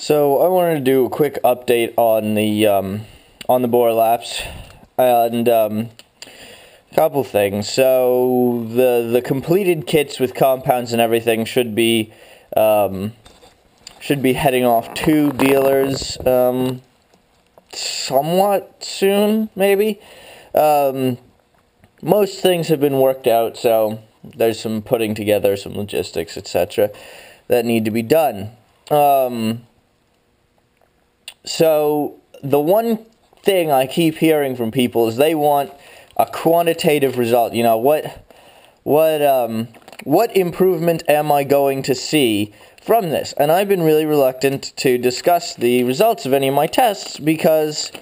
So I wanted to do a quick update on the bore lapse and a couple things. So the completed kits with compounds and everything should be heading off to dealers somewhat soon, maybe. Most things have been worked out, so there's some putting together, some logistics, etc. that need to be done. So the one thing I keep hearing from people is they want a quantitative result. You know, what improvement am I going to see from this? And I've been really reluctant to discuss the results of any of my tests because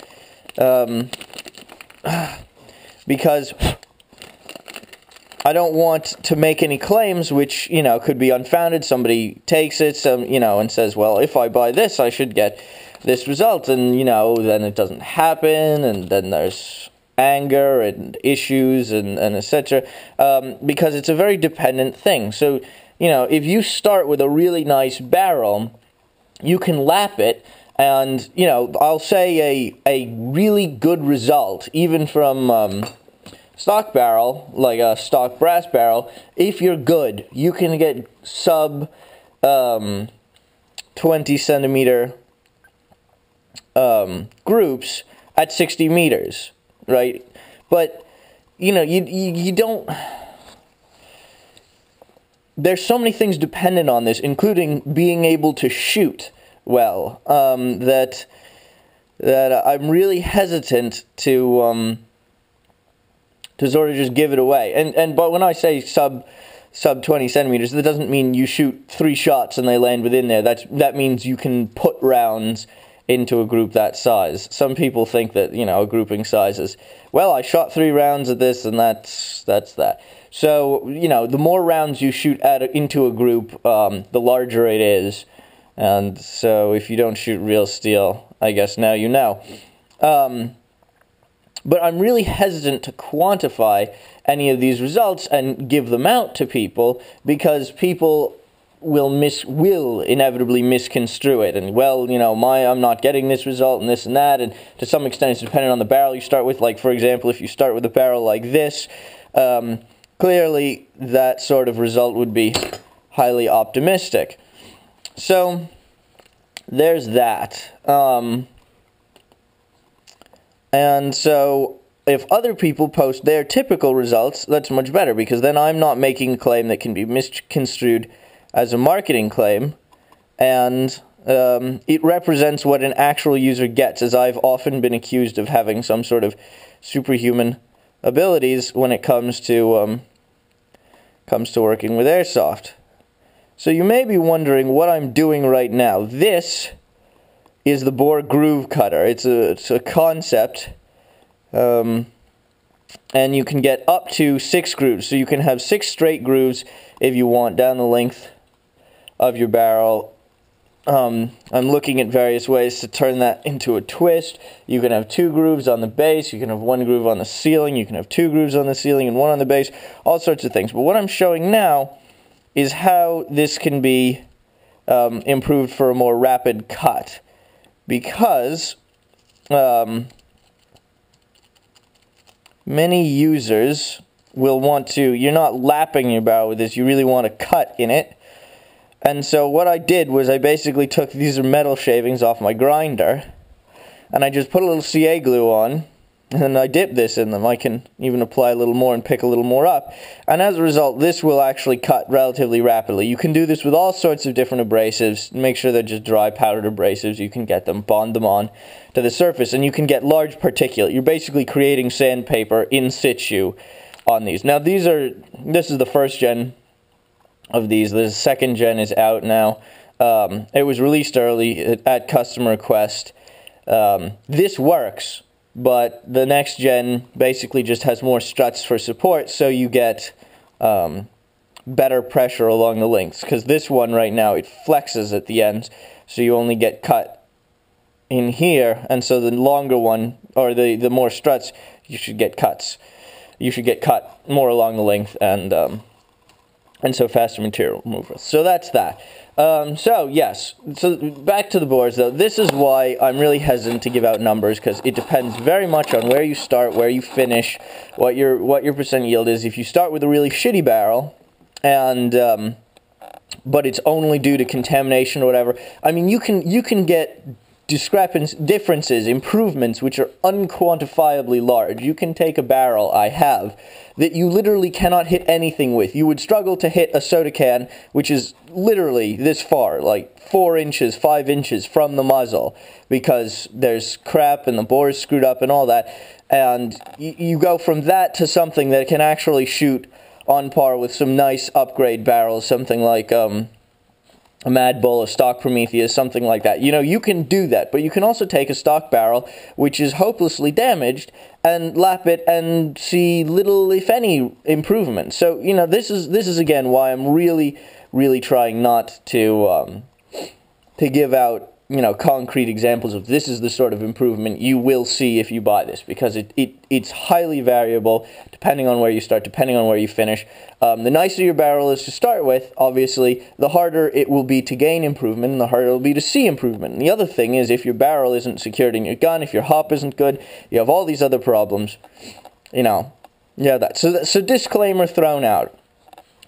I don't want to make any claims which, you know, could be unfounded. Somebody takes it, and says, well, if I buy this, I should get this result, and, you know, then it doesn't happen, and then there's anger and issues and etc. Because it's a very dependent thing. So, you know, if you start with a really nice barrel, you can lap it, and, you know, I'll say a really good result, even from stock barrel, like a stock brass barrel, if you're good, you can get sub 20 centimeter groups at 60 meters, right? But, you know, you don't... There's so many things dependent on this, including being able to shoot well, that I'm really hesitant to sort of just give it away. But when I say sub 20 centimeters, that doesn't mean you shoot 3 shots and they land within there. That means you can put rounds into a group that size. Some people think that, you know, a grouping size is, well, I shot 3 rounds at this and that's that. So, you know, the more rounds you shoot into a group, the larger it is. And so if you don't shoot real steel, I guess now you know. But I'm really hesitant to quantify any of these results and give them out to people because people will inevitably misconstrue it. And, well, you know, I'm not getting this result and this and that. And to some extent, it's dependent on the barrel you start with. Like, for example, if you start with a barrel like this, clearly that sort of result would be highly optimistic. So there's that. And so if other people post their typical results, that's much better, because then I'm not making a claim that can be misconstrued as a marketing claim, and it represents what an actual user gets, as I've often been accused of having some sort of superhuman abilities when it comes to working with airsoft. So you may be wondering what I'm doing right now. This is the bore groove cutter. It's a concept, and you can get up to 6 grooves. So you can have 6 straight grooves if you want down the length of your barrel. I'm looking at various ways to turn that into a twist. You can have 2 grooves on the base, you can have 1 groove on the ceiling, you can have 2 grooves on the ceiling and 1 on the base, all sorts of things. But what I'm showing now is how this can be improved for a more rapid cut. Because many users will want to, you're not lapping your barrel with this, you really want to cut in it. And so what I did was I basically took, these are metal shavings off my grinder, and I just put a little CA glue on, and I dip this in them. I can even apply a little more and pick a little more up. And as a result, this will actually cut relatively rapidly. You can do this with all sorts of different abrasives. Make sure they're just dry powdered abrasives. You can get them, bond them on to the surface, and you can get large particulate. You're basically creating sandpaper in situ on these. Now, this is the first gen of these. The second gen is out now. It was released early at customer request. This works, but the next gen basically just has more struts for support, so you get better pressure along the lengths. Because this one right now, it flexes at the end, so you only get cut in here, and so the longer one, or the more struts, you should get cuts. You should get cut more along the length, and so faster material removal. So that's that. So yes, so back to the boards though. This is why I'm really hesitant to give out numbers, because it depends very much on where you start, where you finish, what your percent yield is. If you start with a really shitty barrel, and but it's only due to contamination or whatever, I mean, you can get differences, improvements, which are unquantifiably large. You can take a barrel I have that you literally cannot hit anything with. You would struggle to hit a soda can, which is literally this far, like 4 inches, 5 inches from the muzzle, because there's crap and the bore is screwed up and all that. And you go from that to something that can actually shoot on par with some nice upgrade barrels, something like a Mad Bull, a stock Prometheus, something like that. You know, you can do that, but you can also take a stock barrel, which is hopelessly damaged, and lap it and see little, if any, improvement. So, you know, this is again why I'm really, really trying not to give out, you know, concrete examples of this is the sort of improvement you will see if you buy this, because it's highly variable depending on where you start, depending on where you finish. The nicer your barrel is to start with, obviously, the harder it will be to gain improvement, and the harder it will be to see improvement. And the other thing is, if your barrel isn't secured in your gun, if your hop isn't good, you have all these other problems, you know. Yeah, so disclaimer thrown out,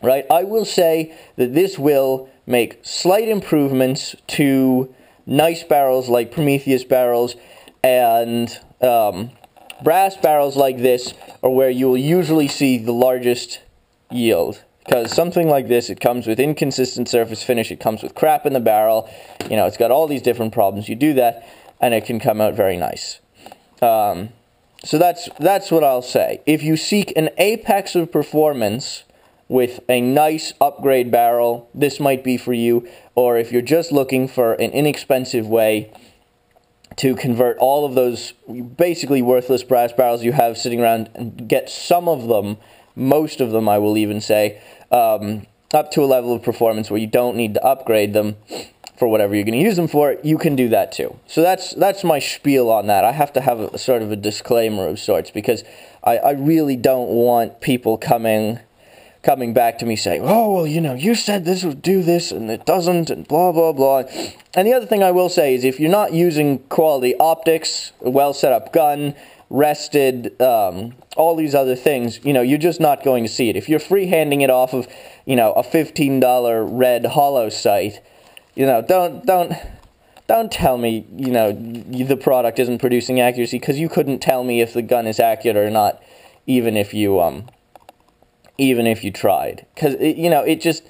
right? I will say that this will make slight improvements to nice barrels like Prometheus barrels, and brass barrels like this are where you will usually see the largest yield, because something like this, it comes with inconsistent surface finish, it comes with crap in the barrel, you know, it's got all these different problems. You do that and it can come out very nice. So that's what I'll say. If you seek an apex of performance with a nice upgrade barrel, this might be for you. Or if you're just looking for an inexpensive way to convert all of those basically worthless brass barrels you have sitting around and get some of them, most of them I will even say, up to a level of performance where you don't need to upgrade them for whatever you're going to use them for, you can do that too. So that's my spiel on that. I have to have a sort of a disclaimer of sorts, because I really don't want people coming back to me saying, oh, well, you know, you said this would do this, and it doesn't, and blah, blah, blah. And the other thing I will say is, if you're not using quality optics, a well-set-up gun, rested, all these other things, you know, you're just not going to see it. If you're freehanding it off of, you know, a $15 red hollow sight, you know, don't tell me, you know, the product isn't producing accuracy, because you couldn't tell me if the gun is accurate or not, even if you tried. Because, you know, it just,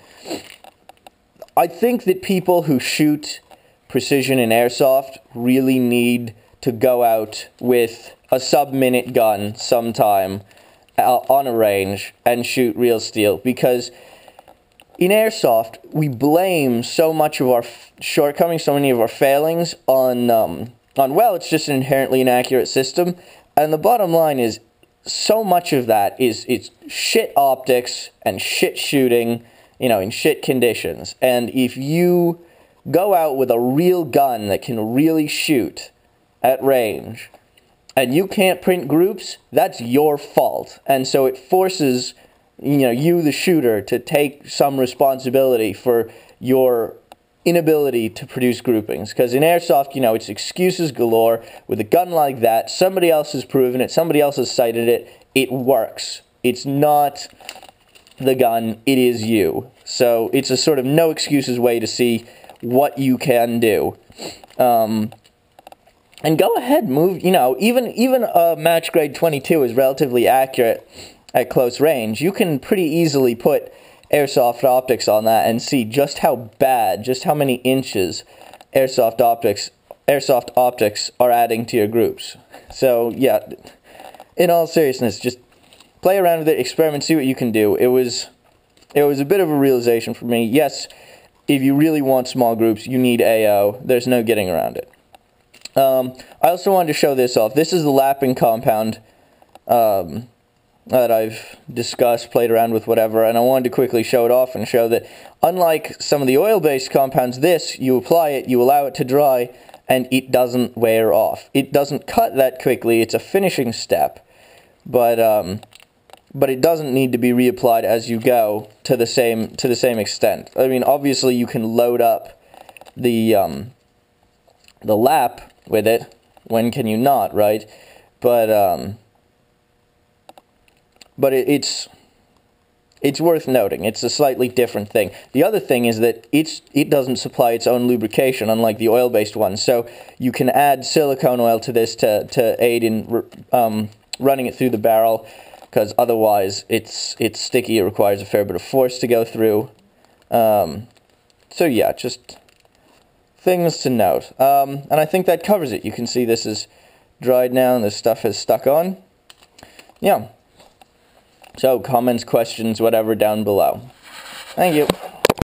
I think that people who shoot precision in airsoft really need to go out with a sub-minute gun sometime on a range and shoot real steel, because in airsoft, we blame so much of our shortcomings, so many of our failings on, well, it's just an inherently inaccurate system, and the bottom line is, so much of that is it's shit optics and shit shooting, you know, in shit conditions. And if you go out with a real gun that can really shoot at range, and you can't print groups, that's your fault. And so it forces, you know, you, the shooter, to take some responsibility for your inability to produce groupings. Because in airsoft, you know, it's excuses galore. With a gun like that, somebody else has proven it, somebody else has cited it, it works. It's not the gun, it is you. So it's a sort of no excuses way to see what you can do. And go ahead, move, you know, even a match grade 22 is relatively accurate at close range. You can pretty easily put airsoft optics on that and see just how bad, just how many inches airsoft optics are adding to your groups. So yeah, in all seriousness, just play around with it, experiment, see what you can do. It was a bit of a realization for me. Yes, if you really want small groups, you need AO. There's no getting around it. I also wanted to show this off. This is the lapping compound that I've discussed, played around with, whatever, and I wanted to quickly show it off and show that unlike some of the oil-based compounds, this, you apply it, you allow it to dry, and it doesn't wear off. It doesn't cut that quickly. It's a finishing step, but but it doesn't need to be reapplied as you go to the same extent. I mean, obviously you can load up the lap with it. When can you not, right? But it's worth noting. It's a slightly different thing. The other thing is that it doesn't supply its own lubrication, unlike the oil-based ones. So you can add silicone oil to this to aid in running it through the barrel, because otherwise it's sticky. It requires a fair bit of force to go through. So yeah, just things to note. And I think that covers it. You can see this is dried now and this stuff has stuck on. Yeah. So comments, questions, whatever down below. Thank you.